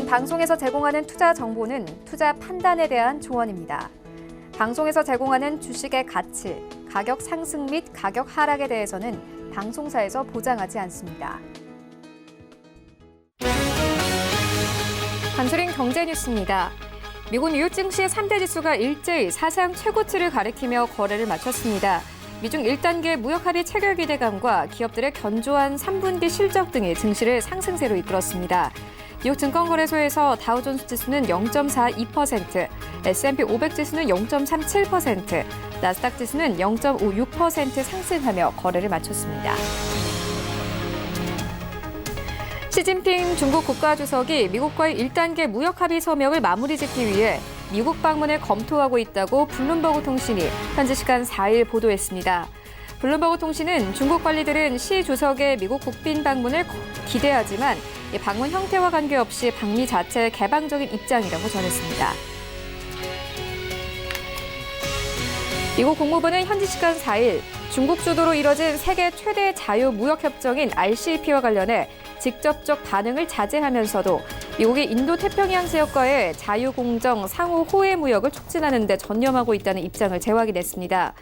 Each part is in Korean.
방송에서 제공하는 투자 정보는 투자 판단에 대한 조언입니다. 방송에서 제공하는 주식의 가치, 가격 상승 및 가격 하락에 대해서는 방송사에서 보장하지 않습니다. 간추린 경제 뉴스입니다. 미국 뉴욕 증시 3대 지수가 일제히 사상 최고치를 가리키며 거래를 마쳤습니다. 미중 1단계 무역 합의 체결 기대감과 기업들의 견조한 3분기 실적 등이 증시를 상승세로 이끌었습니다. 뉴욕 증권거래소에서 다우존스 지수는 0.42%, S&P 500 지수는 0.37%, 나스닥 지수는 0.56% 상승하며 거래를 마쳤습니다. 시진핑 중국 국가주석이 미국과의 1단계 무역 합의 서명을 마무리 짓기 위해 미국 방문을 검토하고 있다고 블룸버그 통신이 현지 시간 4일 보도했습니다. 블룸버그 통신은 중국 관리들은 시 주석의 미국 국빈 방문을 기대하지만 방문 형태와 관계없이 방미 자체의 개방적인 입장이라고 전했습니다. 미국 국무부는 현지 시간 4일 중국 주도로 이뤄진 세계 최대 자유무역협정인 RCEP와 관련해 직접적 반응을 자제하면서도 미국이 인도태평양 지역과의 자유공정 상호 호혜 무역을 촉진하는 데 전념하고 있다는 입장을 재확인했습니다.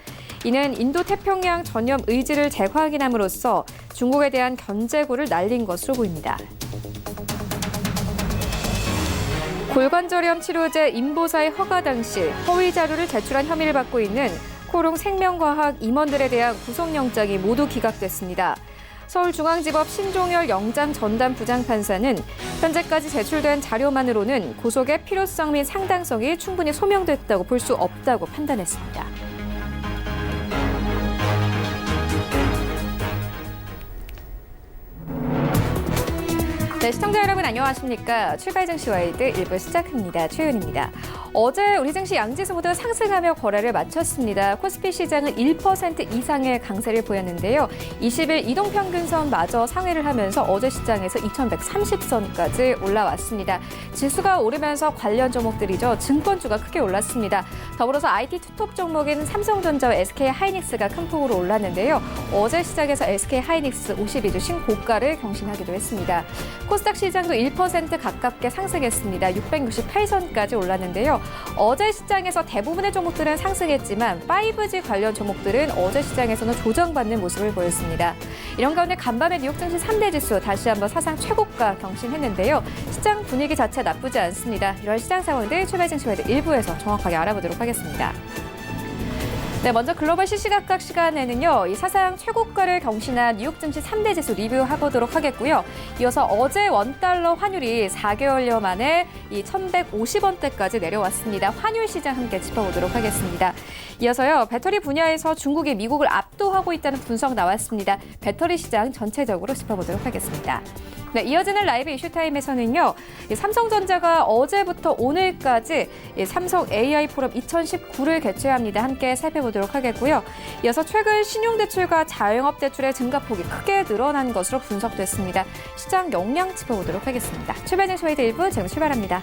이는 인도태평양 전념 의지를 재확인함으로써 중국에 대한 견제구를 날린 것으로 보입니다. 골관절염 치료제 인보사의 허가 당시 허위 자료를 제출한 혐의를 받고 있는 코롱 생명과학 임원들에 대한 구속영장이 모두 기각됐습니다. 서울중앙지법 신종열 영장 전담 부장판사는 현재까지 제출된 자료만으로는 구속의 필요성 및 상당성이 충분히 소명됐다고 볼 수 없다고 판단했습니다. 네, 시청자 여러분 안녕하십니까. 출발 증시 와이드 1부 시작합니다. 최윤입니다. 어제 우리 증시 양지수 모두 상승하며 거래를 마쳤습니다. 코스피 시장은 1% 이상의 강세를 보였는데요. 20일 이동평균선마저 상회를 하면서 어제 시장에서 2130선까지 올라왔습니다. 지수가 오르면서 관련 종목들이죠. 증권주가 크게 올랐습니다. 더불어서 IT 투톱 종목인 삼성전자와 SK하이닉스가 큰 폭으로 올랐는데요. 어제 시장에서 SK하이닉스 52주 신고가를 경신하기도 했습니다. 코스닥 시장도 1% 가깝게 상승했습니다. 668선까지 올랐는데요. 어제 시장에서 대부분의 종목들은 상승했지만 5G 관련 종목들은 어제 시장에서는 조정받는 모습을 보였습니다. 이런 가운데 간밤에 뉴욕 증시 3대 지수 다시 한번 사상 최고가 경신했는데요. 시장 분위기 자체 나쁘지 않습니다. 1월 시장 상황들 출발 증시 와이드 1부에서 정확하게 알아보도록 하겠습니다. 네, 먼저 글로벌 시시각각 시간에는요, 이 사상 최고가를 경신한 뉴욕 증시 3대 지수 리뷰해보도록 하겠고요. 이어서 어제 원달러 환율이 4개월여 만에 이 1,150원대까지 내려왔습니다. 환율 시장 함께 짚어보도록 하겠습니다. 이어서요, 배터리 분야에서 중국이 미국을 압도하고 있다는 분석 나왔습니다. 배터리 시장 전체적으로 짚어보도록 하겠습니다. 네, 이어지는 라이브 이슈타임에서는요, 삼성전자가 어제부터 오늘까지 삼성 AI 포럼 2019를 개최합니다. 함께 살펴보도록 하겠고요. 이어서 최근 신용대출과 자영업 대출의 증가폭이 크게 늘어난 것으로 분석됐습니다. 시장 역량 짚어보도록 하겠습니다. 출발 증시 와이드 1부 지금 출발합니다.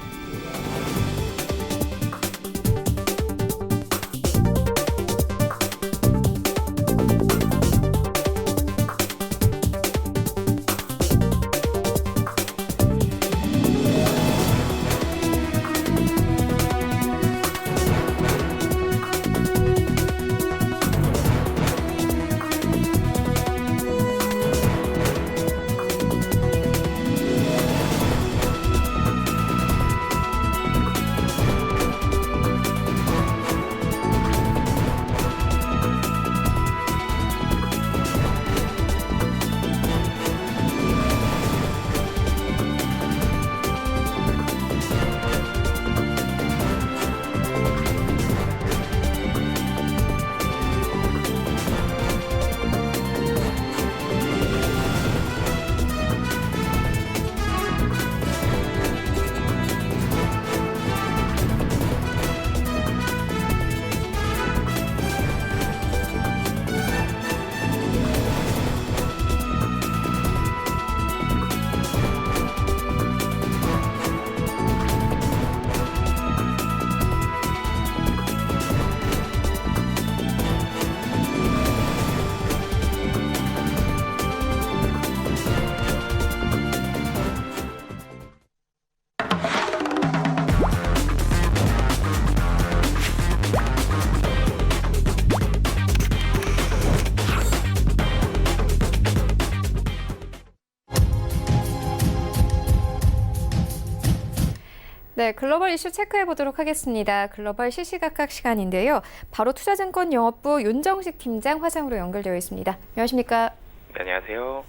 네, 글로벌 이슈 체크해 보도록 하겠습니다. 글로벌 시시각각 시간인데요. 바로 투자증권 영업부 윤정식 팀장 화상으로 연결되어 있습니다. 안녕하십니까? 네, 안녕하세요.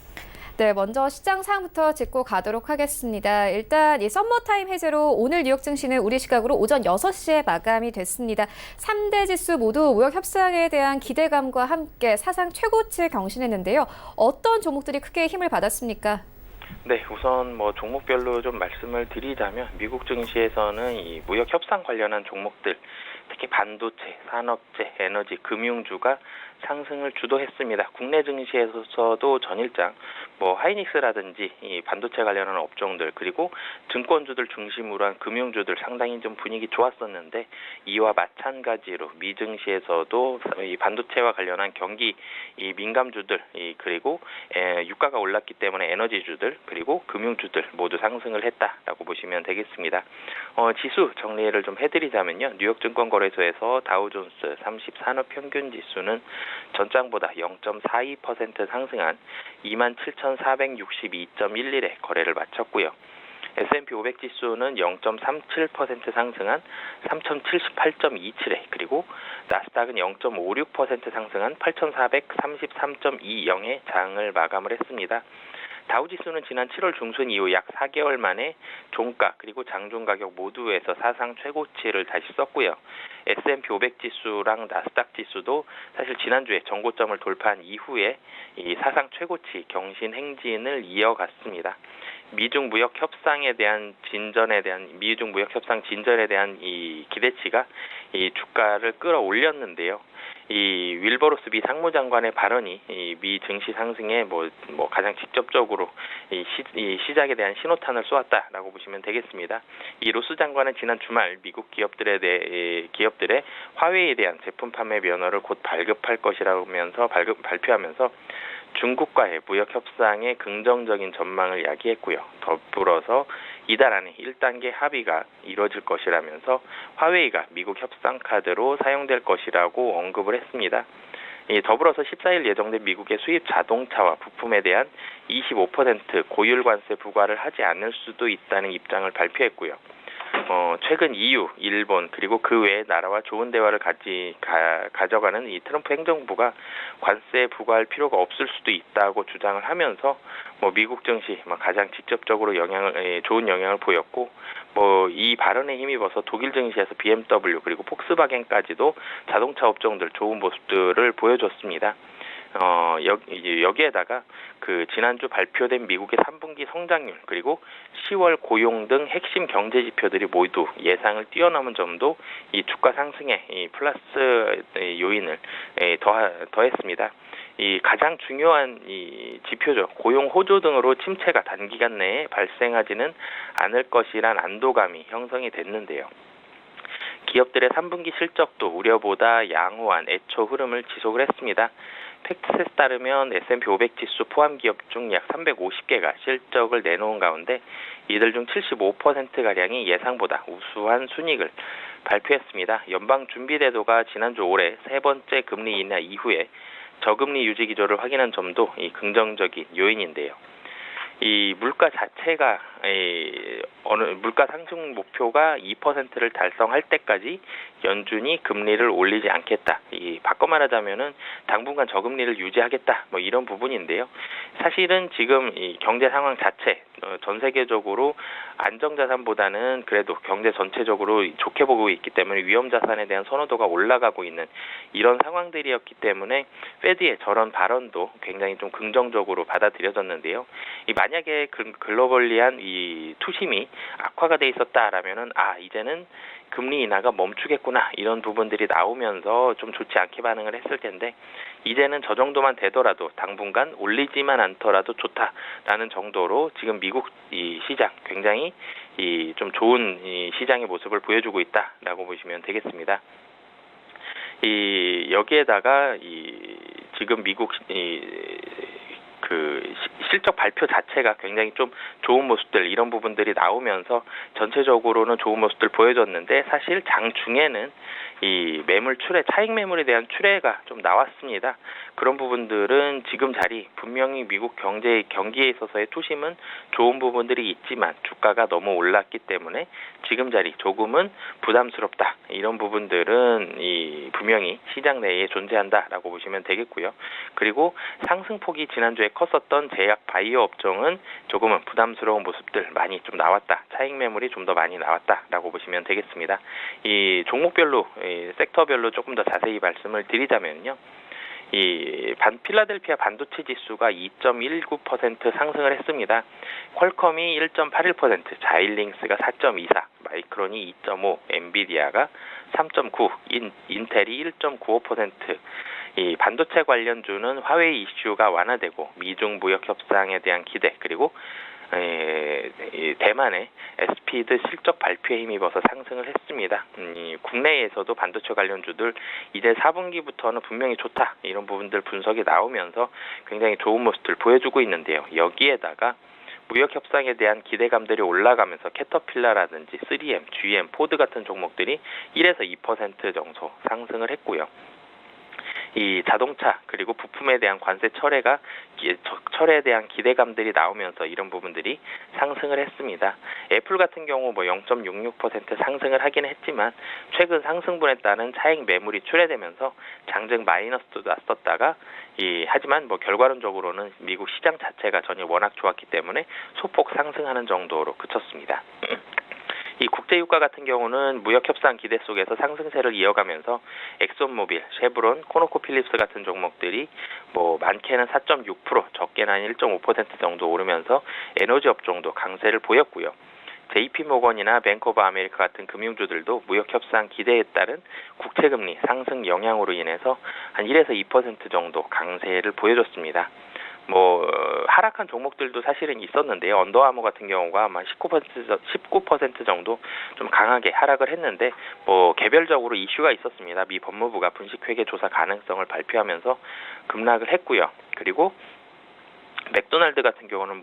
네, 먼저 시장 상황부터 짚고 가도록 하겠습니다. 일단 이 썸머타임 해제로 오늘 뉴욕 증시는 우리 시각으로 오전 6시에 마감이 됐습니다. 3대 지수 모두 무역 협상에 대한 기대감과 함께 사상 최고치를 경신했는데요. 어떤 종목들이 크게 힘을 받았습니까? 네, 우선 종목별로 좀 말씀을 드리자면 미국 증시에서는 이 무역 협상 관련한 종목들, 특히 반도체, 산업재, 에너지, 금융주가 상승을 주도했습니다. 국내 증시에서도 전일장 하이닉스라든지 이 반도체 관련한 업종들 그리고 증권주들 중심으로 한 금융주들 상당히 좀 분위기 좋았었는데 이와 마찬가지로 미 증시에서도 이 반도체와 관련한 경기 이 민감주들 그리고 유가가 올랐기 때문에 에너지주들 그리고 금융주들 모두 상승을 했다라고 보시면 되겠습니다. 지수 정리를 좀 해드리자면요. 뉴욕 증권거래소에서 다우존스 30 산업평균지수는 전장보다 0.42% 상승한 27,462.11에 거래를 마쳤고요. S&P 500 지수는 0.37% 상승한 3,078.27에 그리고 나스닥은 0.56% 상승한 8,433.20에 장을 마감을 했습니다. 다우지수는 지난 7월 중순 이후 약 4개월 만에 종가 그리고 장중 가격 모두에서 사상 최고치를 다시 썼고요. S&P 500 지수랑 나스닥 지수도 사실 지난주에 전고점을 돌파한 이후에 이 사상 최고치 경신 행진을 이어갔습니다. 미중 무역 협상에 대한 미중 무역 협상 진전에 대한 이 기대치가 이 주가를 끌어올렸는데요. 이 윌버로스 미 상무장관의 발언이 이 미 증시 상승에 가장 직접적으로 이 시작에 대한 신호탄을 쏘았다라고 보시면 되겠습니다. 이 로스 장관은 지난 주말 미국 기업들의 화웨이에 대한 제품 판매 면허를 곧 발급할 것이라면서 발표하면서 중국과의 무역 협상의 긍정적인 전망을 야기했고요. 더불어서 이달 안에 1단계 합의가 이루어질 것이라면서 화웨이가 미국 협상 카드로 사용될 것이라고 언급을 했습니다. 더불어서 14일 예정된 미국의 수입 자동차와 부품에 대한 25% 고율 관세 부과를 하지 않을 수도 있다는 입장을 발표했고요. 최근 EU, 일본 그리고 그 외의 나라와 좋은 대화를 가져가는 이 트럼프 행정부가 관세 부과할 필요가 없을 수도 있다고 주장을 하면서 미국 증시 가장 직접적으로 좋은 영향을 보였고 이 발언에 힘입어서 독일 증시에서 BMW 그리고 폭스바겐까지도 자동차 업종들 좋은 모습들을 보여줬습니다. 여기에다가 그 지난주 발표된 미국의 3분기 성장률 그리고 10월 고용 등 핵심 경제 지표들이 모두 예상을 뛰어넘은 점도 이 주가 상승에 이 플러스 요인을 더했습니다. 이 가장 중요한 이 지표죠. 고용 호조 등으로 침체가 단기간 내에 발생하지는 않을 것이란 안도감이 형성이 됐는데요. 기업들의 3분기 실적도 우려보다 양호한 애초 흐름을 지속을 했습니다. 팩트셋에 따르면 S&P 500 지수 포함 기업 중 약 350개가 실적을 내놓은 가운데 이들 중 75%가량이 예상보다 우수한 순이익을 발표했습니다. 연방준비제도가 지난주 올해 세 번째 금리 인하 이후에 저금리 유지 기조를 확인한 점도 이 긍정적인 요인인데요. 이 물가 자체가 물가 상승 목표가 2%를 달성할 때까지 연준이 금리를 올리지 않겠다. 바꿔 말하자면은 당분간 저금리를 유지하겠다. 이런 부분인데요. 사실은 지금 이 경제 상황 자체 전 세계적으로 안정자산보다는 그래도 경제 전체적으로 좋게 보고 있기 때문에 위험자산에 대한 선호도가 올라가고 있는 이런 상황들이었기 때문에 페드의 저런 발언도 굉장히 좀 긍정적으로 받아들여졌는데요. 만약에 글로벌리한 이 투심이 악화가 돼 있었다라면은 이제는 금리 인하가 멈추겠구나 이런 부분들이 나오면서 좀 좋지 않게 반응을 했을 텐데 이제는 저 정도만 되더라도 당분간 올리지만 않더라도 좋다라는 정도로 지금 미국 이 시장 굉장히 좀 좋은 이 시장의 모습을 보여주고 있다라고 보시면 되겠습니다. 여기에다가 지금 미국 실적 발표 자체가 굉장히 좀 좋은 모습들 이런 부분들이 나오면서 전체적으로는 좋은 모습들 보여줬는데 사실 장중에는 이 매물 출회, 차익 매물에 대한 출회가 좀 나왔습니다. 그런 부분들은 지금 자리 분명히 미국 경기에 있어서의 투심은 좋은 부분들이 있지만 주가가 너무 올랐기 때문에 지금 자리 조금은 부담스럽다. 이런 부분들은 분명히 시장 내에 존재한다라고 보시면 되겠고요. 그리고 상승폭이 지난주에 컸었던 제약 바이오 업종은 조금은 부담스러운 모습들 많이 좀 나왔다. 차익 매물이 좀 더 많이 나왔다라고 보시면 되겠습니다. 이 종목별로, 섹터별로 조금 더 자세히 말씀을 드리자면요. 필라델피아 반도체 지수가 2.19% 상승을 했습니다. 퀄컴이 1.81%, 자일링스가 4.24, 마이크론이 2.5, 엔비디아가 3.9, 인텔이 1.95%. 이 반도체 관련주는 화웨이 이슈가 완화되고 미중 무역 협상에 대한 기대, 그리고 대만의 SPID 실적 발표에 힘입어서 상승을 했습니다. 국내에서도 반도체 관련주들 이제 4분기부터는 분명히 좋다, 이런 부분들 분석이 나오면서 굉장히 좋은 모습들 보여주고 있는데요. 여기에다가 무역 협상에 대한 기대감들이 올라가면서 캐터필라라든지 3M, GM, 포드 같은 종목들이 1에서 2% 정도 상승을 했고요. 이 자동차 그리고 부품에 대한 관세 철회에 대한 기대감들이 나오면서 이런 부분들이 상승을 했습니다. 애플 같은 경우 0.66% 상승을 하긴 했지만 최근 상승분에 따른 차익 매물이 출회되면서 장중 마이너스도 났었다가 하지만 결과론적으로는 미국 시장 자체가 전혀 워낙 좋았기 때문에 소폭 상승하는 정도로 그쳤습니다. 이 국제유가 같은 경우는 무역협상 기대 속에서 상승세를 이어가면서 엑손모빌, 쉐브론, 코노코필립스 같은 종목들이 많게는 4.6%, 적게는 한 1.5% 정도 오르면서 에너지 업종도 강세를 보였고요. JP모건이나 뱅크 오브 아메리카 같은 금융주들도 무역협상 기대에 따른 국채금리 상승 영향으로 인해서 한 1에서 2% 정도 강세를 보여줬습니다. 하락한 종목들도 사실은 있었는데요. 언더아머 같은 경우가 아마 19% 정도 좀 강하게 하락을 했는데, 개별적으로 이슈가 있었습니다. 미 법무부가 분식회계 조사 가능성을 발표하면서 급락을 했고요. 그리고 맥도날드 같은 경우는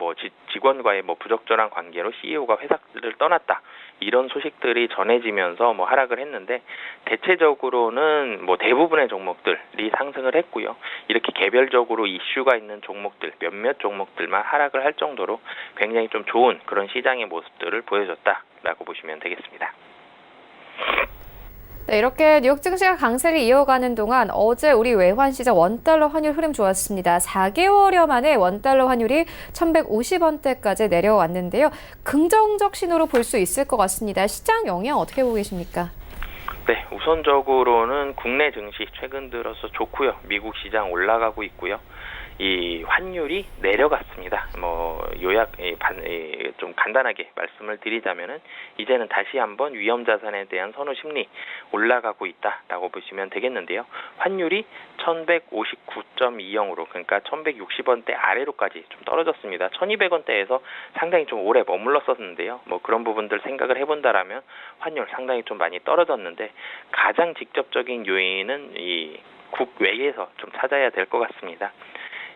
직원과의 부적절한 관계로 CEO가 회사를 떠났다, 이런 소식들이 전해지면서 하락을 했는데, 대체적으로는 대부분의 종목들이 상승을 했고요. 이렇게 개별적으로 이슈가 있는 종목들, 몇몇 종목들만 하락을 할 정도로 굉장히 좀 좋은 그런 시장의 모습들을 보여줬다라고 보시면 되겠습니다. 네, 이렇게 뉴욕 증시가 강세를 이어가는 동안 어제 우리 외환시장 원달러 환율 흐름 좋았습니다. 4개월여 만에 원달러 환율이 1,150원대까지 내려왔는데요. 긍정적 신호로 볼 수 있을 것 같습니다. 시장 영향 어떻게 보고 계십니까? 네, 우선적으로는 국내 증시 최근 들어서 좋고요. 미국 시장 올라가고 있고요. 이 환율이 내려갔습니다. 좀 간단하게 말씀을 드리자면은 이제는 다시 한번 위험 자산에 대한 선호 심리 올라가고 있다라고 보시면 되겠는데요. 환율이 1,159.20으로, 그러니까 1,160원대 아래로까지 좀 떨어졌습니다. 1,200원대에서 상당히 좀 오래 머물렀었는데요. 그런 부분들 생각을 해본다라면 환율 상당히 좀 많이 떨어졌는데, 가장 직접적인 요인은 이 국외에서 좀 찾아야 될 것 같습니다.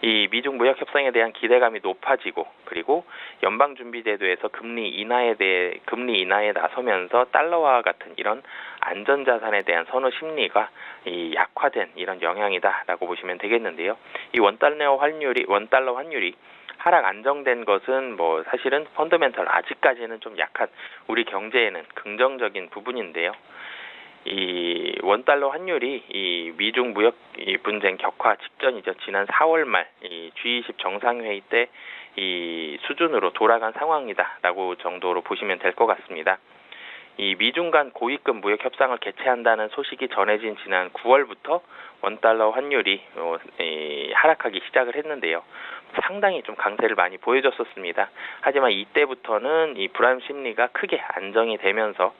이 미중 무역 협상에 대한 기대감이 높아지고, 그리고 연방준비제도에서 금리 인하에 나서면서 달러와 같은 이런 안전자산에 대한 선호 심리가 약화된 이런 영향이다라고 보시면 되겠는데요. 이 원달러 환율이 하락 안정된 것은 사실은 펀더멘털 아직까지는 좀 약한 우리 경제에는 긍정적인 부분인데요. 이 원달러 환율이 이 미중 무역 분쟁 격화 직전이죠. 지난 4월 말 이 G20 정상회의 때 이 수준으로 돌아간 상황이다라고 정도로 보시면 될 것 같습니다. 이 미중 간 고위급 무역 협상을 개최한다는 소식이 전해진 지난 9월부터 원달러 환율이 하락하기 시작을 했는데요. 상당히 좀 강세를 많이 보여줬었습니다. 하지만 이때부터는 이 불안 심리가 크게 안정이 되면서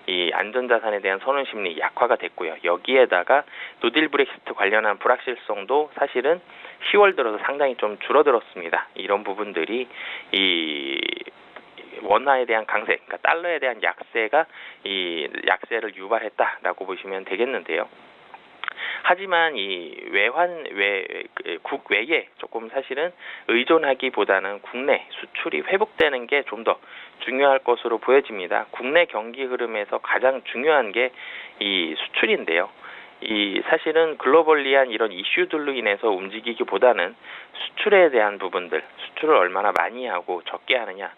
이 안전자산에 대한 선호 심리 약화가 됐고요. 여기에다가 노딜 브렉시트 관련한 불확실성도 사실은 10월 들어서 상당히 좀 줄어들었습니다. 이런 부분들이 이 원화에 대한 강세, 그러니까 달러에 대한 약세가 이 약세를 유발했다라고 보시면 되겠는데요. 하지만 이 국외에 조금 사실은 의존하기보다는 국내 수출이 회복되는 게 좀 더 중요할 것으로 보여집니다. 국내 경기 흐름에서 가장 중요한 게 이 수출인데요. 이 사실은 글로벌리한 이런 이슈들로 인해서 움직이기보다는 수출에 대한 부분들, 수출을 얼마나 많이 하고 적게 하느냐,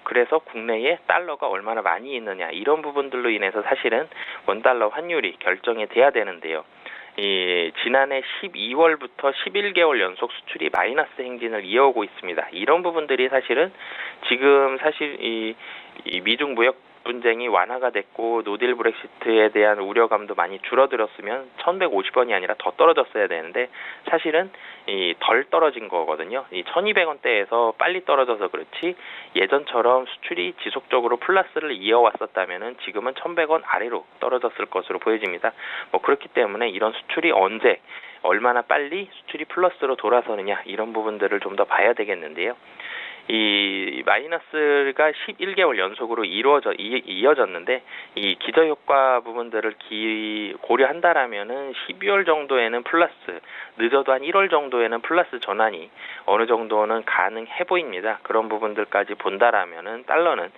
그래서 국내에 달러가 얼마나 많이 있느냐, 이런 부분들로 인해서 사실은 원달러 환율이 결정이 돼야 되는데요. 지난해 12월부터 11개월 연속 수출이 마이너스 행진을 이어오고 있습니다. 이런 부분들이 사실은 지금 사실 이 미중 무역 분쟁이 완화가 됐고 노딜 브렉시트에 대한 우려감도 많이 줄어들었으면 1,150원이 아니라 더 떨어졌어야 되는데 사실은 덜 떨어진 거거든요. 이 1,200원대에서 빨리 떨어져서 그렇지 예전처럼 수출이 지속적으로 플러스를 이어왔었다면은 지금은 1,100원 아래로 떨어졌을 것으로 보여집니다. 그렇기 때문에 이런 수출이 언제 얼마나 빨리 수출이 플러스로 돌아서느냐, 이런 부분들을 좀 더 봐야 되겠는데요. 이 마이너스가 11개월 연속으로 이어졌는데 이 기저효과 부분들을 고려한다라면은 12월 정도에는 플러스, 늦어도 한 1월 정도에는 플러스 전환이 어느 정도는 가능해 보입니다. 그런 부분들까지 본다라면은 달러는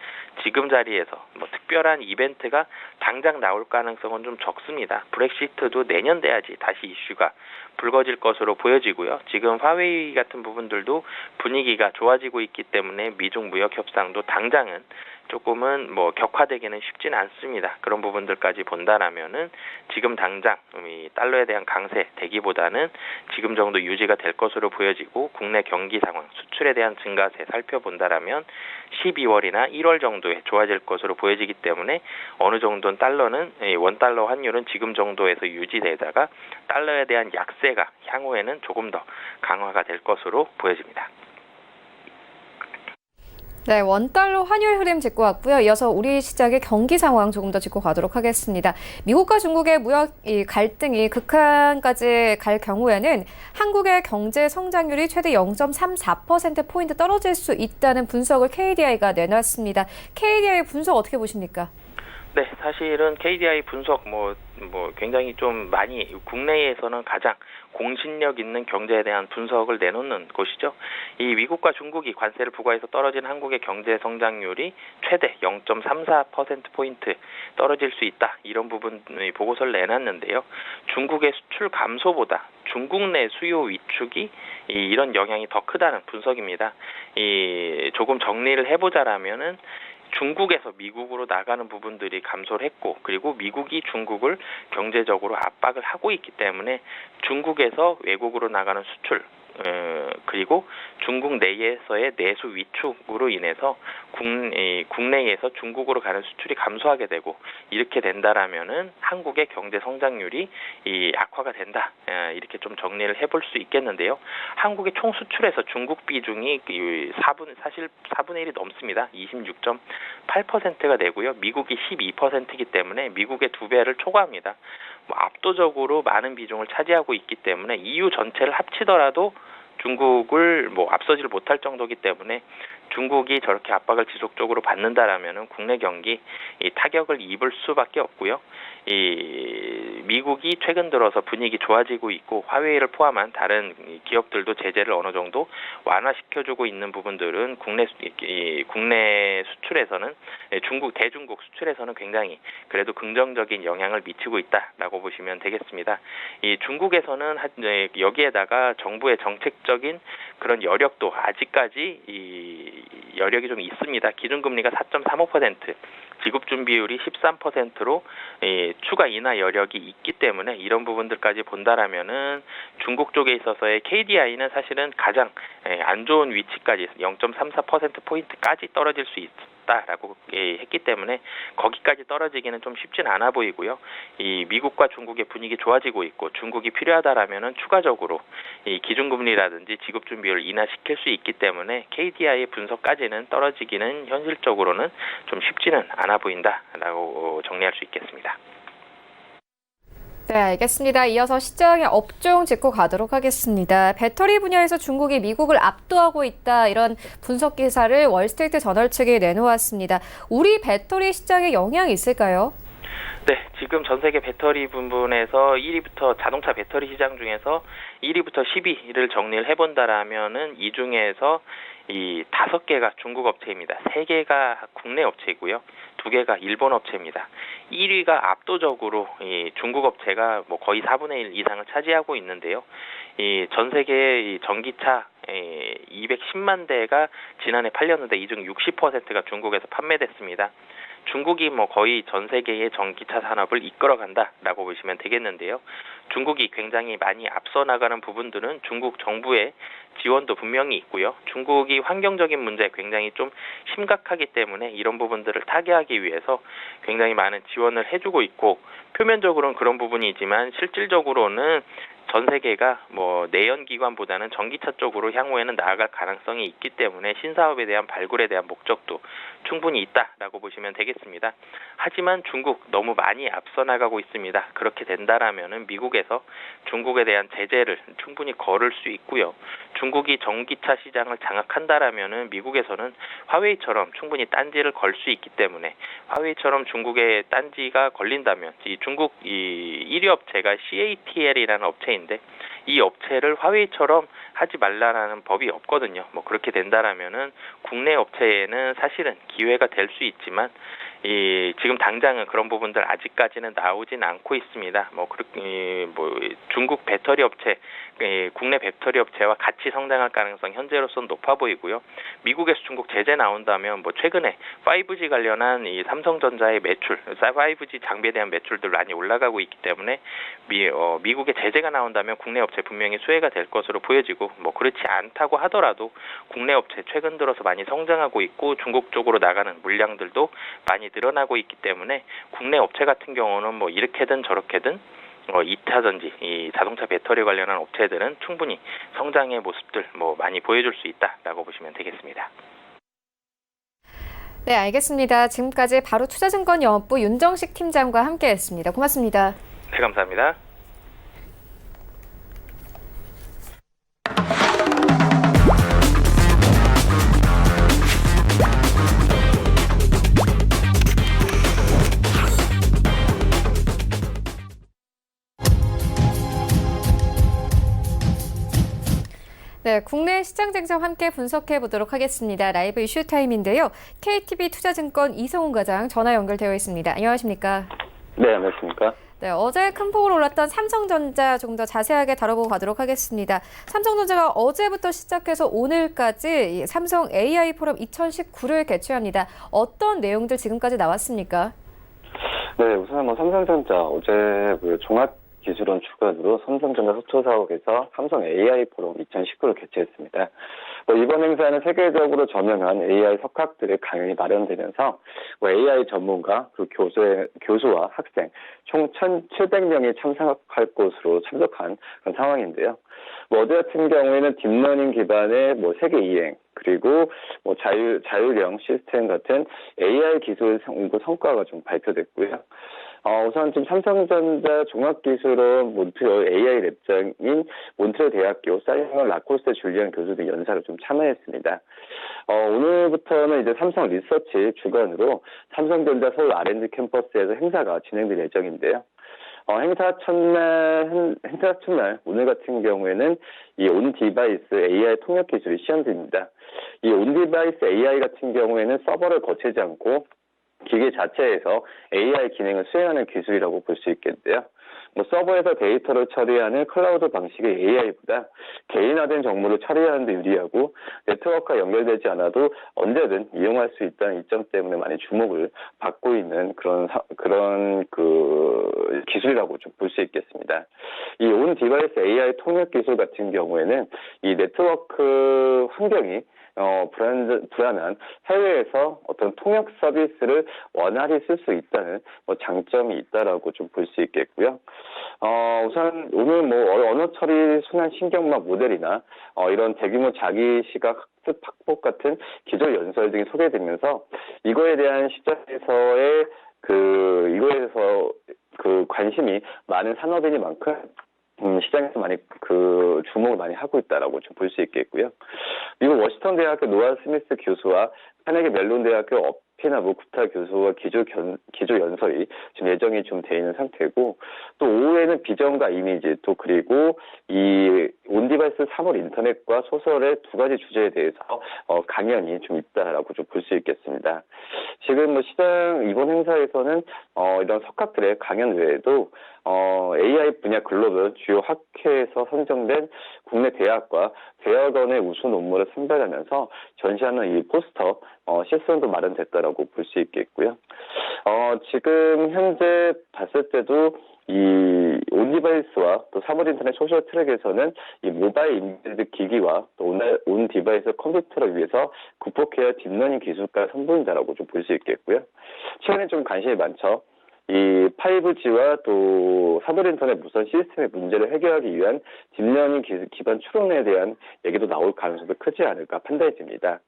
지금 자리에서 특별한 이벤트가 당장 나올 가능성은 좀 적습니다. 브렉시트도 내년 돼야지 다시 이슈가 불거질 것으로 보여지고요. 지금 화웨이 같은 부분들도 분위기가 좋아지고 있기 때문에 미중 무역 협상도 당장은 조금은 격화되기는 쉽지는 않습니다. 그런 부분들까지 본다라면은 지금 당장 이 달러에 대한 강세 되기보다는 지금 정도 유지가 될 것으로 보여지고, 국내 경기 상황, 수출에 대한 증가세 살펴본다라면 12월이나 1월 정도에 좋아질 것으로 보여지기 때문에 어느 정도는 달러는 원달러 환율은 지금 정도에서 유지되다가 달러에 대한 약세가 향후에는 조금 더 강화가 될 것으로 보여집니다. 네, 원달러 환율 흐름 짚고 왔고요. 이어서 우리 시장의 경기 상황 조금 더 짚고 가도록 하겠습니다. 미국과 중국의 무역 갈등이 극한까지 갈 경우에는 한국의 경제 성장률이 최대 0.34%포인트 떨어질 수 있다는 분석을 KDI가 내놨습니다. KDI 분석 어떻게 보십니까? 네, 사실은 KDI 분석 굉장히 좀 많이 국내에서는 가장 공신력 있는 경제에 대한 분석을 내놓는 곳이죠. 이 미국과 중국이 관세를 부과해서 떨어진 한국의 경제 성장률이 최대 0.34%포인트 떨어질 수 있다, 이런 부분의 보고서를 내놨는데요. 중국의 수출 감소보다 중국 내 수요 위축이 이런 영향이 더 크다는 분석입니다. 조금 정리를 해보자라면은 중국에서 미국으로 나가는 부분들이 감소를 했고, 그리고 미국이 중국을 경제적으로 압박을 하고 있기 때문에 중국에서 외국으로 나가는 수출, 그리고 중국 내에서의 내수 위축으로 인해서 국내에서 중국으로 가는 수출이 감소하게 되고, 이렇게 된다라면은 한국의 경제 성장률이 악화가 된다, 이렇게 좀 정리를 해볼 수 있겠는데요. 한국의 총 수출에서 중국 비중이 사실 4분의 1이 넘습니다. 26.8%가 되고요. 미국이 12%이기 때문에 미국의 2배를 초과합니다. 압도적으로 많은 비중을 차지하고 있기 때문에 EU 전체를 합치더라도 중국을 앞서지를 못할 정도이기 때문에 중국이 저렇게 압박을 지속적으로 받는다라면은 국내 경기 타격을 입을 수밖에 없고요. 미국이 최근 들어서 분위기 좋아지고 있고, 화웨이를 포함한 다른 기업들도 제재를 어느 정도 완화시켜주고 있는 부분들은 국내 수출에서는 대중국 수출에서는 굉장히 그래도 긍정적인 영향을 미치고 있다라고 보시면 되겠습니다. 중국에서는 여기에다가 정부의 정책적인 그런 여력도 아직까지 여력이 좀 있습니다. 기준금리가 4.35%, 지급준비율이 13%로 추가 인하 여력이 있기 때문에 이런 부분들까지 본다라면은 중국 쪽에 있어서의 KDI는 사실은 가장 안 좋은 위치까지 0.34%포인트까지 떨어질 수 있다라고 했기 때문에 거기까지 떨어지기는 좀 쉽진 않아 보이고요. 미국과 중국의 분위기 좋아지고 있고 중국이 필요하다라면은 추가적으로 기준금리라든지 지급준비율을 인하시킬 수 있기 때문에 KDI의 분석까지는 떨어지기는 현실적으로는 좀 쉽지는 않아 보인다라고 정리할 수 있겠습니다. 네, 알겠습니다. 이어서 시장의 업종 짚고 가도록 하겠습니다. 배터리 분야에서 중국이 미국을 압도하고 있다, 이런 분석 기사를 월스트리트 저널 측이 내놓았습니다. 우리 배터리 시장에 영향이 있을까요? 네, 지금 전 세계 배터리 분분에서 1위부터 자동차 배터리 시장 중에서 1위부터 10위를 정리를 해본다라면은 이 중에서 이 5개가 중국 업체입니다. 3개가 국내 업체이고요. 2개가 일본 업체입니다. 1위가 압도적으로 이 중국 업체가 뭐 거의 4분의 1 이상을 차지하고 있는데요. 이 전 세계 이 전기차 210만 대가 지난해 팔렸는데 이 중 60%가 중국에서 판매됐습니다. 중국이 뭐 거의 전 세계의 전기차 산업을 이끌어간다라고 보시면 되겠는데요. 중국이 굉장히 많이 앞서 나가는 부분들은 중국 정부의 지원도 분명히 있고요. 중국이 환경적인 문제 굉장히 좀 심각하기 때문에 이런 부분들을 타개하기 위해서 굉장히 많은 지원을 해주고 있고, 표면적으로는 그런 부분이지만 실질적으로는 전 세계가 뭐 내연기관보다는 전기차 쪽으로 향후에는 나아갈 가능성이 있기 때문에 신사업에 대한 발굴에 대한 목적도 충분히 있다라고 보시면 되겠습니다. 하지만 중국 너무 많이 앞서 나가고 있습니다. 그렇게 된다라면은 미국에서 중국에 대한 제재를 충분히 걸을 수 있고요. 중국이 전기차 시장을 장악한다라면은 미국에서는 화웨이처럼 충분히 딴지를 걸 수 있기 때문에, 화웨이처럼 중국의 딴지가 걸린다면 이 중국 이 1위 업체가 CATL이라는 업체인데, 이 업체를 화웨이처럼 하지 말라라는 법이 없거든요. 뭐 그렇게 된다라면은 국내 업체에는 사실은 기회가 될 수 있지만 지금 당장은 그런 부분들 아직까지는 나오진 않고 있습니다. 뭐 그렇게 중국 배터리 업체, 국내 배터리 업체와 같이 성장할 가능성 현재로서는 높아 보이고요. 미국에서 중국 제재 나온다면 뭐 최근에 5G 관련한 이 삼성전자의 매출, 5G 장비에 대한 매출들 많이 올라가고 있기 때문에 미국의 제재가 나온다면 국내 업체 분명히 수혜가 될 것으로 보여지고, 뭐 그렇지 않다고 하더라도 국내 업체 최근 들어서 많이 성장하고 있고 중국 쪽으로 나가는 물량들도 많이 늘어나고 있기 때문에 국내 업체 같은 경우는 뭐 이렇게든 저렇게든 2차전지, 이 자동차 배터리 관련한 업체들은 충분히 성장의 모습들 뭐 많이 보여줄 수 있다라고 보시면 되겠습니다. 네, 알겠습니다. 지금까지 바로 투자증권 영업부 윤정식 팀장과 함께했습니다. 고맙습니다. 네, 감사합니다. 네, 국내 시장 쟁점 함께 분석해 보도록 하겠습니다. 라이브 이슈 타임인데요. KTB 투자증권 이성훈 과장 전화 연결되어 있습니다. 안녕하십니까? 네, 안녕하십니까? 네, 어제 큰 폭으로 올랐던 삼성전자 조금 더 자세하게 다뤄보고 가도록 하겠습니다. 삼성전자가 어제부터 시작해서 오늘까지 삼성 AI 포럼 2019를 개최합니다. 어떤 내용들 지금까지 나왔습니까? 네, 우선 삼성전자 어제 종합기술원 주관으로 삼성전자 서초사옥에서 삼성 AI 포럼 2019를 개최했습니다. 이번 행사는 세계적으로 저명한 AI 석학들의 강연이 마련되면서 AI 전문가, 교수와 학생 총 1,700명이 참석할 것으로 참석한 그런 상황인데요. 어제 같은 경우에는 딥러닝 기반의 세계 이행, 그리고 자율형 시스템 같은 AI 기술 연구 성과가 좀 발표됐고요. 우선 지금 삼성전자 종합기술원 몬트리올 AI 랩장인 몬트리올 대학교 사이먼 라코스테 줄리안 교수들 연사로 좀 참여했습니다. 오늘부터는 이제 삼성 리서치 주관으로 삼성전자 서울 R&D 캠퍼스에서 행사가 진행될 예정인데요. 행사 첫날 오늘 같은 경우에는 이 온 디바이스 AI 통역 기술이 시연됩니다. 이 온 디바이스 AI 같은 경우에는 서버를 거치지 않고 기계 자체에서 AI 기능을 수행하는 기술이라고 볼 수 있겠는데요. 서버에서 데이터를 처리하는 클라우드 방식의 AI보다 개인화된 정보를 처리하는 데 유리하고 네트워크와 연결되지 않아도 언제든 이용할 수 있다는 이점 때문에 많이 주목을 받고 있는 그런 기술이라고 좀 볼 수 있겠습니다. 이 온 디바이스 AI 통역 기술 같은 경우에는 이 네트워크 환경이 불안한 해외에서 어떤 통역 서비스를 원활히 쓸 수 있다는 장점이 있다라고 좀 볼 수 있겠고요. 우선 오늘 언어 처리 순환 신경막 모델이나 이런 대규모 자기 시각 학습 학폭 같은 기존 연설 등이 소개되면서 이거에 대한 시장에서의 이거에서 관심이 많은 산업인이만큼 시장에서 많이 주목을 많이 하고 있다라고 좀 볼 수 있겠고요. 미국 워싱턴 대학교 노아 스미스 교수와 카네기 멜론 대학교 피나 구타 교수와 기조 연설이 지금 예정이 좀 돼 있는 상태고, 또 오후에는 비전과 이미지, 또 그리고 이 온디바이스 3월 인터넷과 소설의 두 가지 주제에 대해서 강연이 좀 있다라고 좀 볼 수 있겠습니다. 지금 시장 이번 행사에서는 이런 석학들의 강연 외에도 AI 분야 글로벌 주요 학회에서 선정된 국내 대학과 대학원의 우수 논문을 선별하면서 전시하는 이 포스터 시스템도 마련됐다라고 볼 수 있겠고요. 지금 현재 봤을 때도 이 온디바이스와 또 3월 인터넷 소셜 트랙에서는 이 모바일 인베드 기기와 또 온 디바이스 컴퓨터를 위해서 극복해야 딥러닝 기술까지 선보인다라고 좀 볼 수 있겠고요. 최근에 좀 관심이 많죠. 이 5G와 또 3월 인터넷 무선 시스템의 문제를 해결하기 위한 딥러닝 기반 추론에 대한 얘기도 나올 가능성도 크지 않을까 판단이 됩니다.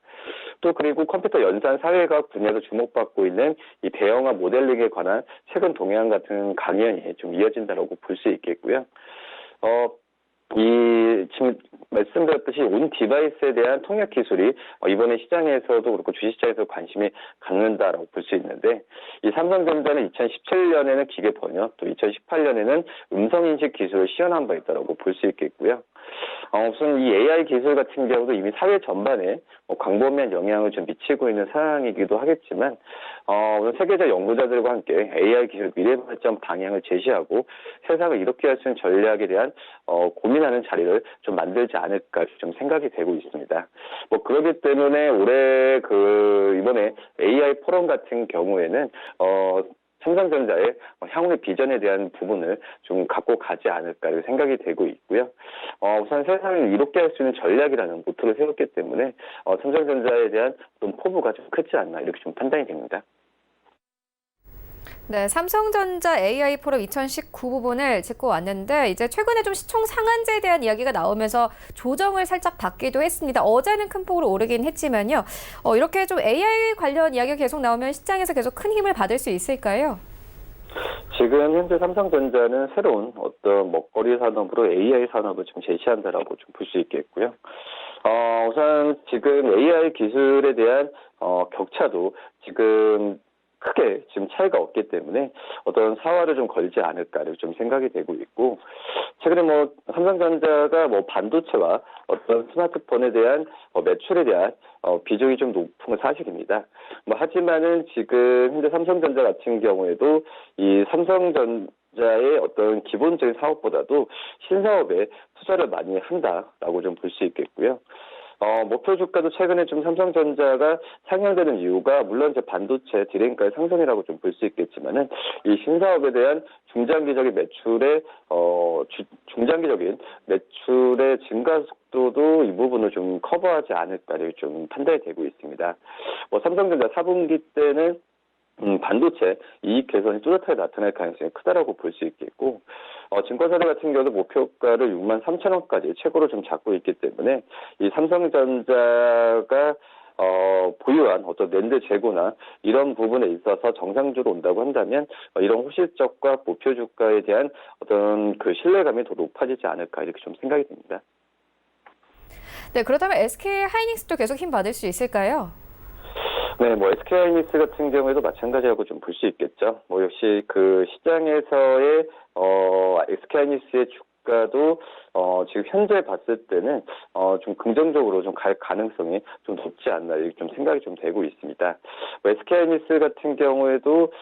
또 그리고 컴퓨터 연산 사회과학 분야에서 주목받고 있는 이 대형화 모델링에 관한 최근 동향 같은 강연이 좀 이어진다라고 볼 수 있겠고요. 지금 말씀드렸듯이 온 디바이스에 대한 통역 기술이 이번에 시장에서도 그렇고 주식시장에서 관심이 갖는다라고 볼 수 있는데, 이 삼성전자는 2017년에는 기계 번역, 또 2018년에는 음성인식 기술을 시연한 바 있다라고 볼 수 있겠고요. 우선 이 AI 기술 같은 경우도 이미 사회 전반에 광범위한 영향을 좀 미치고 있는 상황이기도 하겠지만, 세계적 연구자들과 함께 AI 기술 미래 발전 방향을 제시하고 세상을 이롭게 할 수 있는 전략에 대한 고민하는 자리를 좀 만들지 않을까 좀 생각이 되고 있습니다. 그렇기 때문에 올해 이번에 AI 포럼 같은 경우에는 삼성전자의 향후의 비전에 대한 부분을 좀 갖고 가지 않을까 생각이 되고 있고요. 우선 세상을 이롭게 할 수 있는 전략이라는 모토를 세웠기 때문에 삼성전자에 대한 어떤 포부가 좀 크지 않나 이렇게 좀 판단이 됩니다. 네, 삼성전자 AI 포럼 2019 부분을 짚고 왔는데 이제 최근에 좀 시총 상한제에 대한 이야기가 나오면서 조정을 살짝 받기도 했습니다. 어제는 큰 폭으로 오르긴 했지만요. 이렇게 좀 AI 관련 이야기가 계속 나오면 시장에서 계속 큰 힘을 받을 수 있을까요? 지금 현재 삼성전자는 새로운 어떤 먹거리 산업으로 AI 산업을 좀 제시한다라고 좀 볼 수 있겠고요. 우선 지금 AI 기술에 대한 격차도 지금 크게 지금 차이가 없기 때문에 어떤 사활을 좀 걸지 않을까를 좀 생각이 되고 있고, 최근에 삼성전자가 반도체와 어떤 스마트폰에 대한 매출에 대한 비중이 좀 높은 건 사실입니다. 하지만은 지금 현재 삼성전자 같은 경우에도 이 삼성전자의 어떤 기본적인 사업보다도 신사업에 투자를 많이 한다라고 좀 볼 수 있겠고요. 목표 주가도 최근에 좀 삼성전자가 상향되는 이유가 물론 이제 반도체 디램가의 상승이라고 좀 볼 수 있겠지만은 이 신사업에 대한 중장기적인 매출의 증가 속도도 이 부분을 좀 커버하지 않을까를 좀 판단이 되고 있습니다. 삼성전자 4분기 때는 반도체 이익 개선이 뚜렷하게 나타날 가능성이 크다라고 볼 수 있겠고, 증권사들 같은 경우도 목표가를 63,000원까지 최고로 좀 잡고 있기 때문에 이 삼성전자가 보유한 어떤 낸드 재고나 이런 부분에 있어서 정상적으로 온다고 한다면 이런 호실적과 목표 주가에 대한 어떤 신뢰감이 더 높아지지 않을까 이렇게 좀 생각이 됩니다. 네, 그렇다면 SK 하이닉스도 계속 힘 받을 수 있을까요? 네, SK 하이닉스 같은 경우에도 마찬가지라고 좀 볼 수 있겠죠. 역시 시장에서의 SK 하이닉스의 주가도 지금 현재 봤을 때는 좀 긍정적으로 좀 갈 가능성이 좀 높지 않나 이렇게 좀 생각이 좀 되고 있습니다. SK 하이닉스 같은 경우에도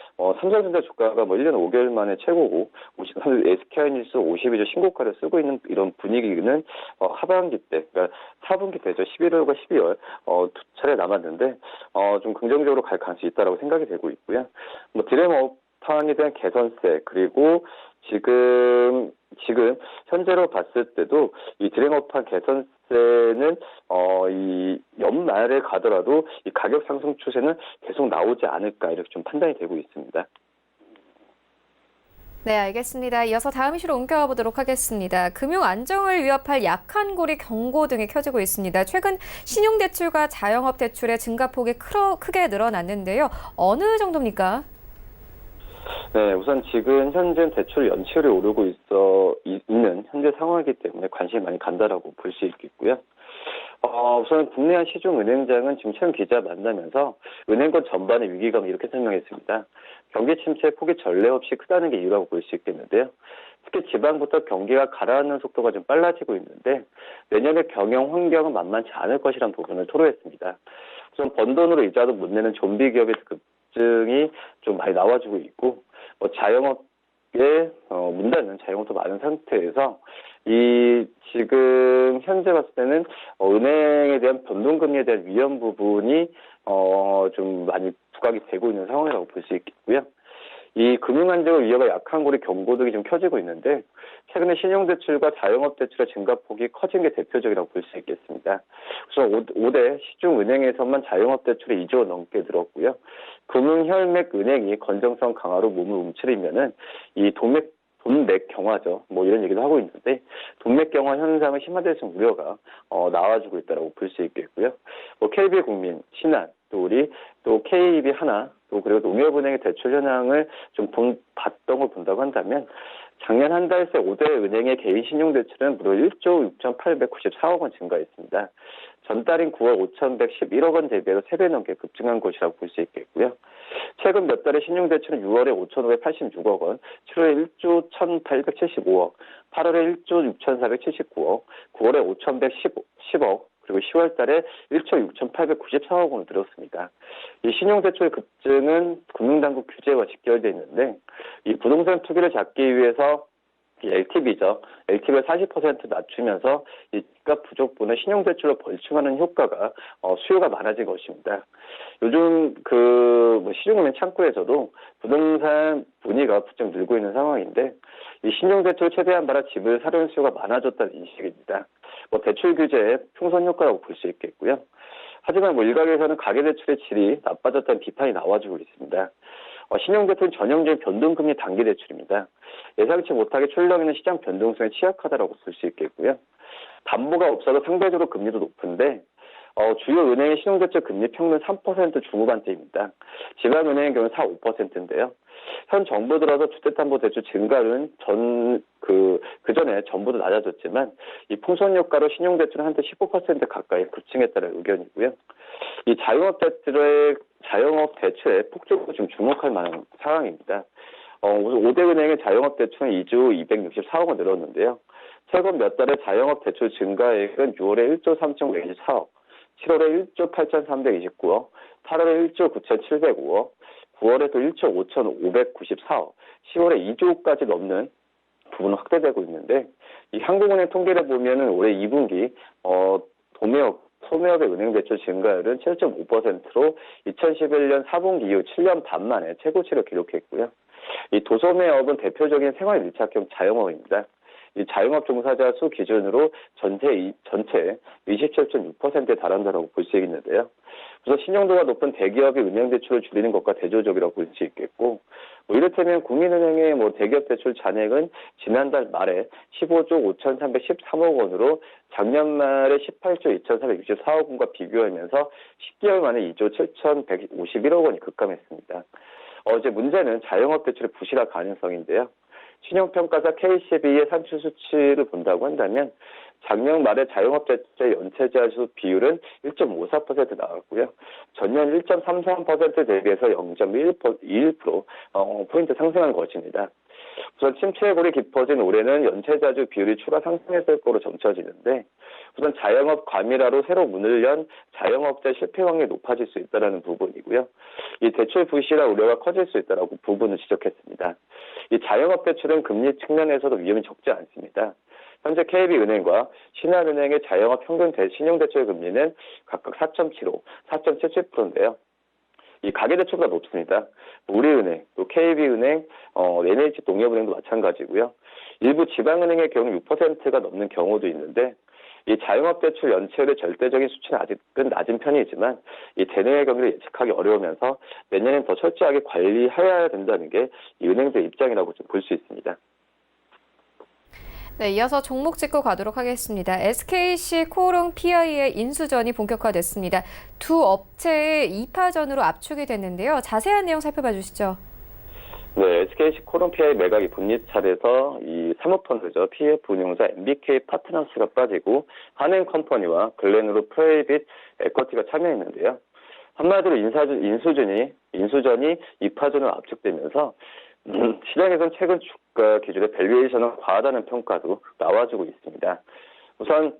삼성전자 주가가 1년 5개월 만에 최고고, SK 하이닉스 52주 신고가를 쓰고 있는 이런 분위기는 하반기 때, 그러니까 4분기 때죠. 11월과 12월 두 차례 남았는데 좀 긍정적으로 갈 가능성이 있다라고 생각이 되고 있고요. 디램업황에 대한 개선세, 그리고 지금 현재로 봤을 때도 이 디램업황 개선세는 이 연말에 가더라도 이 가격 상승 추세는 계속 나오지 않을까 이렇게 좀 판단이 되고 있습니다. 네, 알겠습니다. 이어서 다음 이슈로 옮겨가 보도록 하겠습니다. 금융 안정을 위협할 약한 고리 경고 등이 켜지고 있습니다. 최근 신용대출과 자영업 대출의 증가폭이 크게 늘어났는데요. 어느 정도입니까? 네, 우선 지금 현재 대출 연체율이 오르고 있는 현재 상황이기 때문에 관심이 많이 간다라고 볼 수 있겠고요. 우선 국내한 시중은행장은 지금 최근 기자 만나면서 은행권 전반의 위기감 이렇게 설명했습니다. 경기 침체의 폭이 전례 없이 크다는 게 이유라고 볼 수 있겠는데요. 특히 지방부터 경기가 가라앉는 속도가 좀 빨라지고 있는데 내년의 경영 환경은 만만치 않을 것이라는 부분을 토로했습니다. 우선 번 돈으로 이자도 못 내는 좀비 기업의 급증이 좀 많이 나와주고 있고 자영업에 문 닫는 자영업도 많은 상태에서 이 지금 현재 봤을 때는 은행에 대한 변동금리에 대한 위험 부분이 좀 많이 부각이 되고 있는 상황이라고 볼 수 있겠고요. 이 금융안정을 위협의 약한 고리 경고등이 좀 켜지고 있는데 최근에 신용대출과 자영업대출의 증가폭이 커진 게 대표적이라고 볼 수 있겠습니다. 우선 5대 시중은행에서만 자영업대출이 2조 넘게 늘었고요. 금융혈맥은행이 건전성 강화로 몸을 움츠리면은 이 돈맥 경화죠. 뭐 이런 얘기도 하고 있는데 돈맥 경화 현상을 심화될 수 있는 우려가 나와주고 있다고 볼 수 있겠고요. KB국민, 신한, 또 KB 하나, 또 그리고 농협은행의 대출 현황을 좀 봤던 걸 본다고 한다면 작년 한 달 새 5대 은행의 개인 신용대출은 무려 1조 6,894억 원 증가했습니다. 전달인 9억 5,111억 원 대비해서 3배 넘게 급증한 것이라고 볼 수 있겠고요. 최근 몇 달의 신용대출은 6월에 5,586억 원, 7월에 1조 1,875억, 8월에 1조 6,479억, 9월에 5,110억, 그리고 10월 달에 1조 6,894억 원을 들었습니다. 이 신용대출 급증은 금융당국 규제와 직결되어 있는데 이 부동산 투기를 잡기 위해서 이 LTV죠. LTV를 40% 낮추면서 이 집값 부족분을 신용대출로 벌충하는 효과가 수요가 많아진 것입니다. 요즘 시중은행 창구에서도 부동산 문의가 부쩍 늘고 있는 상황인데 이 신용대출 최대한 받아 집을 사려는 수요가 많아졌다는 인식입니다. 대출 규제의 풍선 효과라고 볼 수 있겠고요. 하지만 일각에서는 가계대출의 질이 나빠졌다는 비판이 나와주고 있습니다. 신용대출은 전형적인 변동금리 단기 대출입니다. 예상치 못하게 출렁이는 시장 변동성에 취약하다고 볼 수 있겠고요. 담보가 없어도 상대적으로 금리도 높은데 주요 은행의 신용대출 금리 평균 3% 중후반대입니다. 지방은행의 경우는 4, 5%인데요. 현 정부 들어서 주택담보대출 증가는 그전에 전부도 낮아졌지만 이 풍선 효과로 신용대출은 한때 15% 가까이 급증했다는 의견이고요. 이 자영업 대출에 폭적으로 좀 주목할 만한 상황입니다. 5대 은행의 자영업 대출은 2조 264억 원 늘었는데요. 최근 몇 달의 자영업 대출 증가액은 6월에 1조 3,924억, 7월에 1조 8,329억, 8월에 1조 9,705억, 9월에 또 1조 5,594억, 10월에 2조까지 넘는 부분은 확대되고 있는데 이 한국은행 통계를 보면은 올해 2분기 소매업의 은행 대출 증가율은 7.5%로 2011년 4분기 이후 7년 반 만에 최고치를 기록했고요. 이 도소매업은 대표적인 생활 밀착형 자영업입니다. 이 자영업 종사자 수 기준으로 전체 27.6%에 달한다고 볼 수 있는데요. 우선 신용도가 높은 대기업이 은행 대출을 줄이는 것과 대조적이라고 볼 수 있겠고, 이를테면 국민은행의 대기업 대출 잔액은 지난달 말에 15조 5,313억 원으로 작년 말에 18조 2,464억 원과 비교하면서 10개월 만에 2조 7,151억 원이 급감했습니다. 이제 문제는 자영업 대출의 부실화 가능성인데요. 신용평가사 KCB의 산출 수치를 본다고 한다면 작년 말에 자영업대출의 연체자수 비율은 1.54% 나왔고요. 전년 1.33% 대비해서 0.21% 상승한 것입니다. 우선 침체의 골이 깊어진 올해는 연체자주 비율이 추가 상승했을 거로 점쳐지는데 우선 자영업 과밀화로 새로 문을 연 자영업자 실패 확률이 높아질 수 있다는 부분이고요. 이 대출 부실화 우려가 커질 수 있다고 부분을 지적했습니다. 이 자영업 대출은 금리 측면에서도 위험이 적지 않습니다. 현재 KB은행과 신한은행의 자영업 평균 신용대출 금리는 각각 4.75, 4.77%인데요. 이 가계대출보다 높습니다. 우리은행, 또 KB은행, NH농협은행도 마찬가지고요. 일부 지방은행의 경우 6%가 넘는 경우도 있는데 이 자영업대출 연체율의 절대적인 수치는 아직은 낮은 편이지만 이 대내외 경기를 예측하기 어려우면서 내년엔 더 철저하게 관리해야 된다는 게 이 은행들의 입장이라고 좀 볼 수 있습니다. 네, 이어서 종목 짚고 가도록 하겠습니다. SKC 코오롱 PI의 인수전이 본격화됐습니다. 두 업체의 2파전으로 압축이 됐는데요. 자세한 내용 살펴봐 주시죠. 네, SKC코론 PI 매각이 본립 차례에서 이 사모펀드죠. PF 운용사 MBK 파트너스가 빠지고 한행 컴퍼니와 글렌으로 프라이빗 에쿼티가 참여했는데요. 한마디로 인수전이 입하전으로 압축되면서 시장에선 최근 주가 기준의 밸류에이션은 과하다는 평가도 나와주고 있습니다. 우선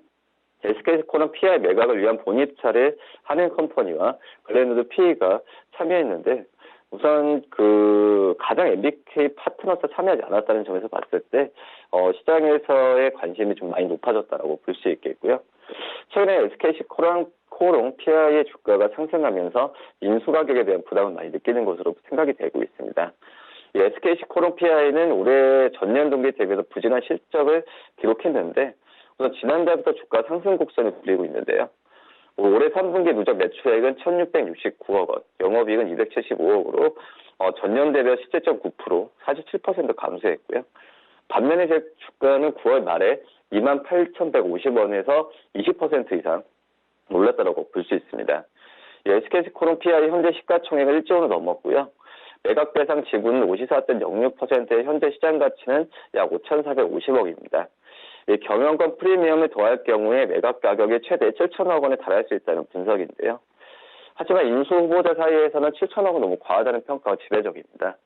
SK코론 PI 매각을 위한 본입 차례 한행 컴퍼니와 글렌우드 PE가 참여했는데 우선 가장 MBK 파트너스 참여하지 않았다는 점에서 봤을 때 시장에서의 관심이 좀 많이 높아졌다라고 볼 수 있겠고요. 최근에 SK코론 PI의 주가가 상승하면서 인수 가격에 대한 부담을 많이 느끼는 것으로 생각이 되고 있습니다. SK코론 PI는 올해 전년 동기 대비해서 부진한 실적을 기록했는데 우선 지난달부터 주가 상승 곡선을 그리고 있는데요. 올해 3분기 누적 매출액은 1,669억 원, 영업이익은 275억으로 전년 대비 17.9%, 47% 감소했고요. 반면에 제 주가는 9월 말에 28,150원에서 20% 이상 올랐다고 볼 수 있습니다. SK코론 PI 현재 시가총액은 1조 원을 넘었고요. 매각 대상 지분은 54.06%의 현재 시장 가치는 약 5,450억입니다. 경영권 프리미엄을 더할 경우에 매각 가격이 최대 7천억 원에 달할 수 있다는 분석인데요. 하지만 인수 후보자 사이에서는 7천억 원 너무 과하다는 평가가 지배적입니다.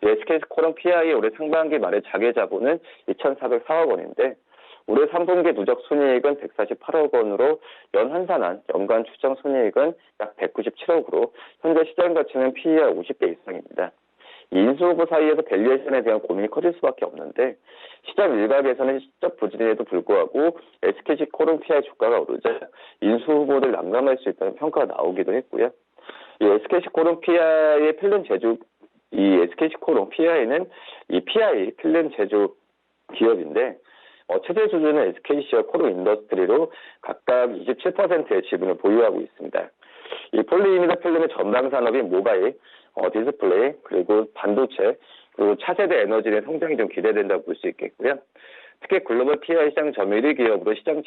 SK코론 PI 올해 상반기 말에 자기 자본은 2,404억 원인데 올해 3분기 누적 순이익은 148억 원으로 연환산한 연간 추정 순이익은 약 197억으로 현재 시장 가치는 PER 50배 이상입니다. 인수 후보 사이에서 밸류에이션에 대한 고민이 커질 수밖에 없는데 시장 일각에서는 시적 부진에도 불구하고 SK코론 PI 주가가 오르자 인수 후보들 난감할 수 있다는 평가가 나오기도 했고요. 이 SK코론 PI의 필름 제조 SK코론 PI는 이 PI 필름 제조 기업인데 최대 주주는 SKC와 코론 인더스트리로 각각 27%의 지분을 보유하고 있습니다. 이 폴리이미드 필름의 전방 산업인 모바일, 디스플레이, 그리고 반도체, 그리고 차세대 에너지의 성장이 좀 기대된다고 볼 수 있겠고요. 특히 글로벌 PI 시장 점유 1위 기업으로 시장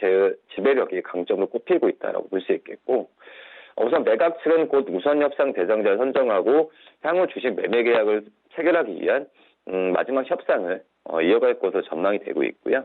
지배력이 강점으로 꼽히고 있다고 볼 수 있겠고, 우선 매각 측은 곧 우선 협상 대상자를 선정하고 향후 주식 매매 계약을 체결하기 위한 마지막 협상을 이어갈 것으로 전망이 되고 있고요.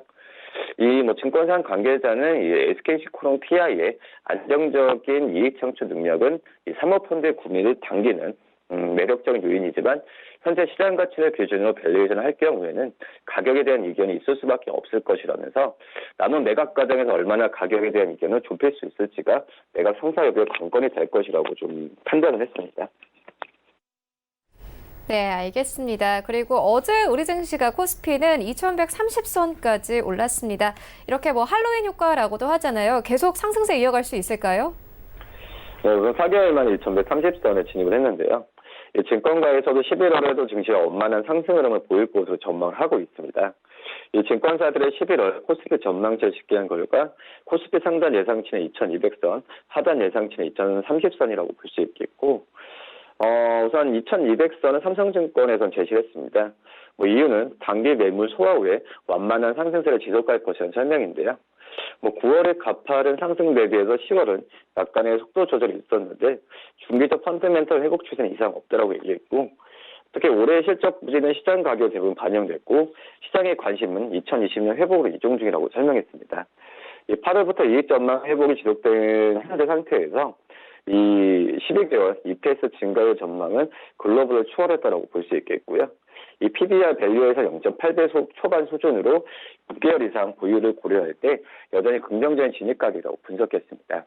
증권상 관계자는 이 SK코론 PI의 안정적인 이익 창출 능력은 이 사모펀드의 구매를 당기는 매력적인 요인이지만 현재 시장 가치를 기준으로 밸류에이션을 할 경우에는 가격에 대한 이견이 있을 수밖에 없을 것이라면서 남은 매각 과정에서 얼마나 가격에 대한 이견을 좁힐 수 있을지가 매각 성사 여부의 관건이 될 것이라고 좀 판단을 했습니다. 네, 알겠습니다. 그리고 어제 우리 증시가 코스피는 2,130선까지 올랐습니다. 이렇게 할로윈 효과라고도 하잖아요. 계속 상승세 이어갈 수 있을까요? 네, 우선 4개월 만에 2,130선에 진입을 했는데요. 증권가에서도 11월에도 증시가 원만한 상승 흐름을 보일 것으로 전망을 하고 있습니다. 이 증권사들의 11월 코스피 전망치를 집계한 결과 코스피 상단 예상치는 2,200선, 하단 예상치는 2,030선이라고 볼 수 있겠고, 우선 2,200선은 삼성증권에선 제시를 했습니다. 이유는 단기 매물 소화 후에 완만한 상승세를 지속할 것이라는 설명인데요. 9월의 가파른 상승 대비해서 10월은 약간의 속도 조절이 있었는데 중기적 펀더멘털 회복 추세는 이상 없다라고 얘기했고, 특히 올해의 실적 부진은 시장 가격에 대부분 반영됐고 시장의 관심은 2020년 회복으로 이동 중이라고 설명했습니다. 8월부터 이익 전망 회복이 지속된 현재 상태에서 이 12개월 EPS 증가율 전망은 글로벌을 추월했다고 볼 수 있겠고요. 이 PBR 밸류에서 0.8배 초반 수준으로 6개월 이상 보유를 고려할 때 여전히 긍정적인 진입각이라고 분석했습니다.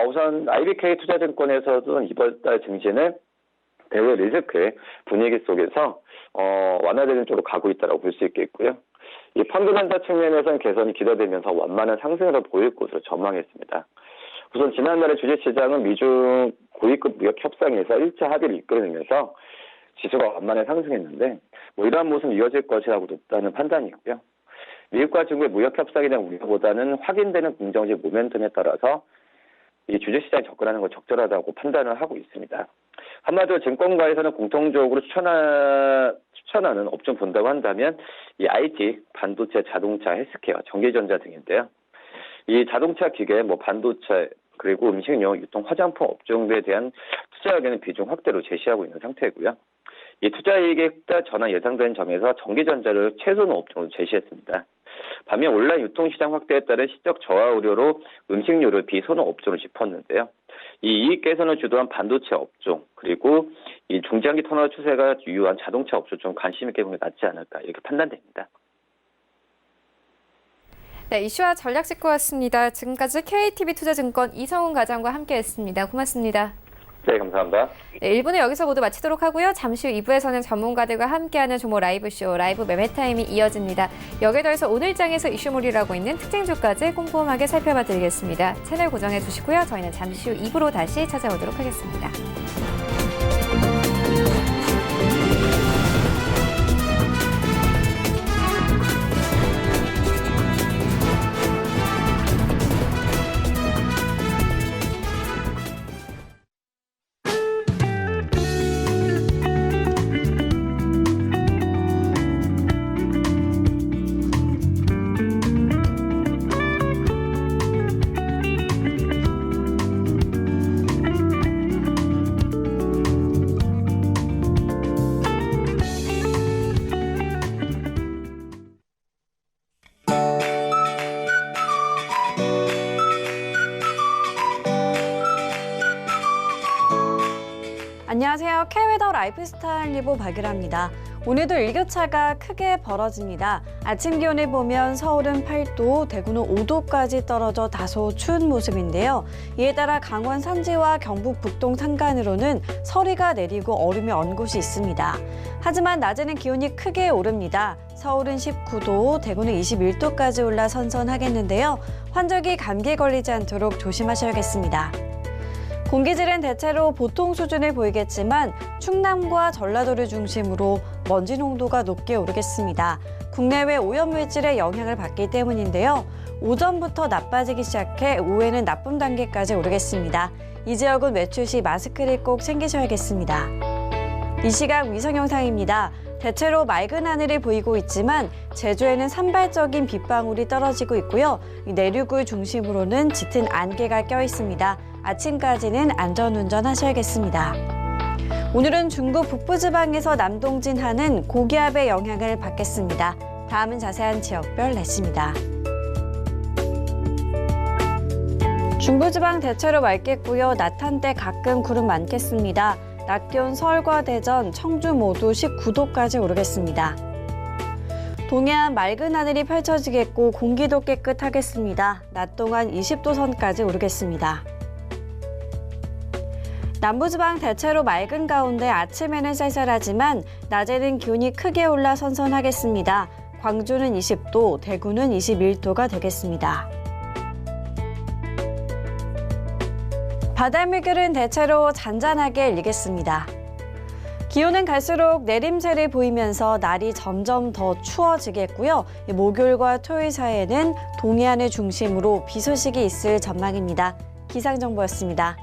우선 IBK 투자증권에서도 이번 달 증시는 대외 리스크의 분위기 속에서 완화되는 쪽으로 가고 있다고 볼 수 있겠고요. 이 펀드멘탈 측면에서는 개선이 기대되면서 완만한 상승을 보일 것으로 전망했습니다. 우선 지난달에 주식시장은 미중 고위급 무역 협상에서 1차 합의를 이끌어내면서 지수가 완만히 상승했는데 이러한 모습은 이어질 것이라고 높다는 판단이고요. 미국과 중국의 무역 협상에 대한 우려보다는 확인되는 긍정적 모멘텀에 따라서 이 주식시장에 접근하는 건 적절하다고 판단을 하고 있습니다. 한마디로 증권가에서는 공통적으로 추천하는 업종 본다고 한다면 이 IT, 반도체, 자동차, 헬스케어, 전기전자 등인데요. 이 자동차 기계, 반도체, 그리고 음식료, 유통, 화장품 업종에 대한 투자 의견은 비중 확대로 제시하고 있는 상태고요. 이 투자이익의 흑자 전환 예상되는 점에서 전기전자를 최소 업종으로 제시했습니다. 반면 온라인 유통시장 확대에 따른 시적 저하 우려로 음식료를 비선호 업종으로 짚었는데요. 이 이익 개선을 주도한 반도체 업종 그리고 이 중장기 터널 추세가 유효한 자동차 업종 좀 관심 있게 보면 낫지 않을까 이렇게 판단됩니다. 네, 이슈와 전략 짚고 왔습니다. 지금까지 KTB 투자증권 이성훈 과장과 함께했습니다. 고맙습니다. 네, 감사합니다. 네, 1부는 여기서 모두 마치도록 하고요. 잠시 후 2부에서는 전문가들과 함께하는 조모 라이브쇼, 라이브 매매타임이 이어집니다. 여기에 더해서 오늘 장에서 이슈몰이라고 있는 특징주까지 꼼꼼하게 살펴봐 드리겠습니다. 채널 고정해 주시고요. 저희는 잠시 후 2부로 다시 찾아오도록 하겠습니다. 안녕하세요. K웨더 라이프스타일 리보 박유라입니다. 오늘도 일교차가 크게 벌어집니다. 아침 기온을 보면 서울은 8도, 대구는 5도까지 떨어져 다소 추운 모습인데요. 이에 따라 강원 산지와 경북 북동 산간으로는 서리가 내리고 얼음이 언 곳이 있습니다. 하지만 낮에는 기온이 크게 오릅니다. 서울은 19도, 대구는 21도까지 올라 선선하겠는데요. 환절기 감기에 걸리지 않도록 조심하셔야겠습니다. 공기질은 대체로 보통 수준을 보이겠지만 충남과 전라도를 중심으로 먼지 농도가 높게 오르겠습니다. 국내외 오염물질의 영향을 받기 때문인데요. 오전부터 나빠지기 시작해 오후에는 나쁨 단계까지 오르겠습니다. 이 지역은 외출 시 마스크를 꼭 챙기셔야겠습니다. 이 시각 위성 영상입니다. 대체로 맑은 하늘이 보이고 있지만 제주에는 산발적인 빗방울이 떨어지고 있고요. 내륙을 중심으로는 짙은 안개가 껴 있습니다. 아침까지는 안전운전 하셔야겠습니다. 오늘은 중국 북부지방에서 남동진하는 고기압의 영향을 받겠습니다. 다음은 자세한 지역별 날씨입니다. 중부지방 대체로 맑겠고요. 낮 한때 가끔 구름 많겠습니다. 낮 기온 서울과 대전, 청주 모두 19도까지 오르겠습니다. 동해안 맑은 하늘이 펼쳐지겠고 공기도 깨끗하겠습니다. 낮 동안 20도 선까지 오르겠습니다. 남부지방 대체로 맑은 가운데 아침에는 쌀쌀하지만 낮에는 기온이 크게 올라 선선하겠습니다. 광주는 20도, 대구는 21도가 되겠습니다. 바닷물결은 대체로 잔잔하게 일겠습니다. 기온은 갈수록 내림세를 보이면서 날이 점점 더 추워지겠고요. 목요일과 토요일 사이에는 동해안을 중심으로 비 소식이 있을 전망입니다. 기상정보였습니다.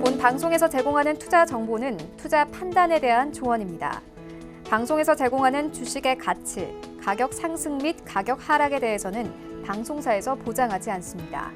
본 방송에서 제공하는 투자 정보는 투자 판단에 대한 조언입니다. 방송에서 제공하는 주식의 가치, 가격 상승 및 가격 하락에 대해서는 방송사에서 보장하지 않습니다.